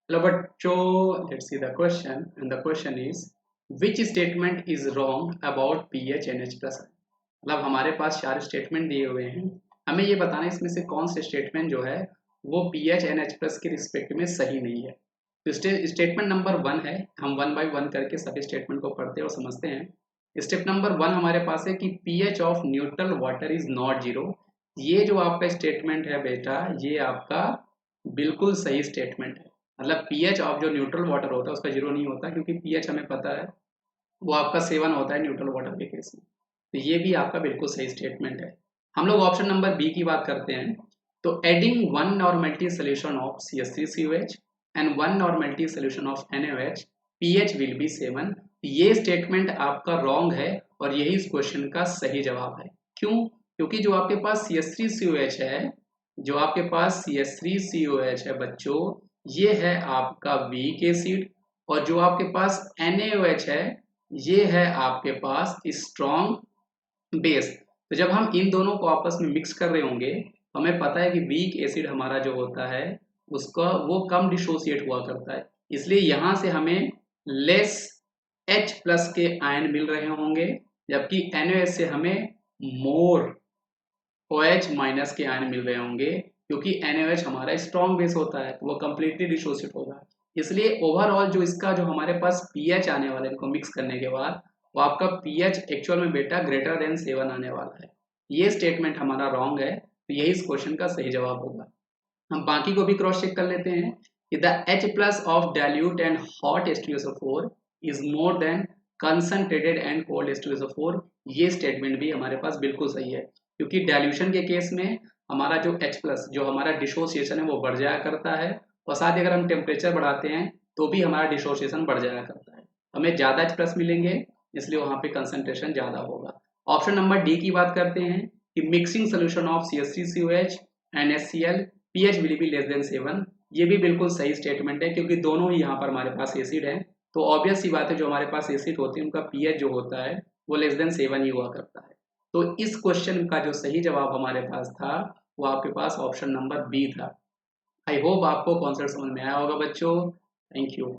Hello बच्चों, let's see the question and the question is which statement is wrong about pH NH plus। मतलब हमारे पास चार statement दिए हुए हैं, हमें ये बताना है इसमें से कौन से स्टेटमेंट जो है वो pH NH प्लस के रिस्पेक्ट में सही नहीं है। तो स्टेटमेंट नंबर 1 है, हम वन बाय वन करके सभी स्टेटमेंट को पढ़ते और समझते हैं। स्टेप नंबर 1 हमारे पास है कि pH of neutral water is not zero. ये जो आपका स्टेटमेंट है बेटा, ये आपका बिल्कुल सही स्टेटमेंट है। मतलब पीएच ऑफ जो न्यूट्रल वाटर होता है उसका जीरो नहीं होता, क्योंकि पीएच हमें पता है वो आपका 7 होता है न्यूट्रल वाटर के केस में। तो ये भी आपका बिल्कुल सही स्टेटमेंट है। हम लोग ऑप्शन नंबर बी की बात करते हैं। तो adding one normality solution of CH3COH and one normality solution of NaOH pH will be 7। ये स्टेटमेंट आपका रॉन्ग है और यही इस क्वेश्चन का सही जवाब है। क्यों? क्योंकि जो आपके पास CH3COH है, जो आपके पास CH3COH है बच्चों, ये है आपका वीक एसिड, और जो आपके पास NaOH है ये है आपके पास स्ट्रॉन्ग बेस। तो जब हम इन दोनों को आपस में मिक्स कर रहे होंगे तो हमें पता है कि वीक एसिड हमारा जो होता है उसका वो कम डिसोसिएट हुआ करता है, इसलिए यहाँ से हमें लेस H प्लस के आयन मिल रहे होंगे, जबकि NaOH से हमें मोर OH माइनस के आयन मिल रहे होंगे, क्योंकि NaOH हमारा स्ट्रॉन्ग बेस होता है तो वो कम्प्लीटली डिसोसिएट होगा। इसलिए ओवरऑल जो इसका जो हमारे पास पीएच आने वाला है इनको मिक्स करने के बाद, वो आपका पीएच एक्चुअल में बेटा ग्रेटर देन 7 आने वाला है। ये स्टेटमेंट हमारा रॉन्ग है, तो यही इस क्वेश्चन का सही जवाब होगा। हम बाकी को भी क्रॉस चेक कर लेते हैं कि the H plus of dilute and hot H2SO4 is more than concentrated and cold H2SO4। ये स्टेटमेंट भी हमारे पास बिल्कुल सही है, क्योंकि डाइल्यूशन के केस में हमारा जो H प्लस जो हमारा डिसोसिएशन है वो बढ़ जाया करता है, और साथ ही अगर हम टेम्परेचर बढ़ाते हैं तो भी हमारा डिसोसिएशन बढ़ जाया करता है। हमें ज़्यादा H प्लस मिलेंगे, इसलिए वहाँ पे कंसंट्रेशन ज़्यादा होगा। ऑप्शन नंबर डी की बात करते हैं कि mixing solution of CH3COH and HCl pH will be less than 7। ये भी बिल्कुल सही स्टेटमेंट है, क्योंकि दोनों ही यहाँ पर हमारे पास एसिड है, तो ऑब्वियस सी बात है जो हमारे पास एसिड होते हैं उनका पीएच जो होता है वो लेस देन 7 ही हुआ करता है। तो इस क्वेश्चन का जो सही जवाब हमारे पास था वो आपके पास ऑप्शन नंबर बी था। आई होप आपको कॉन्सेप्ट समझ में आया होगा बच्चों। Thank you.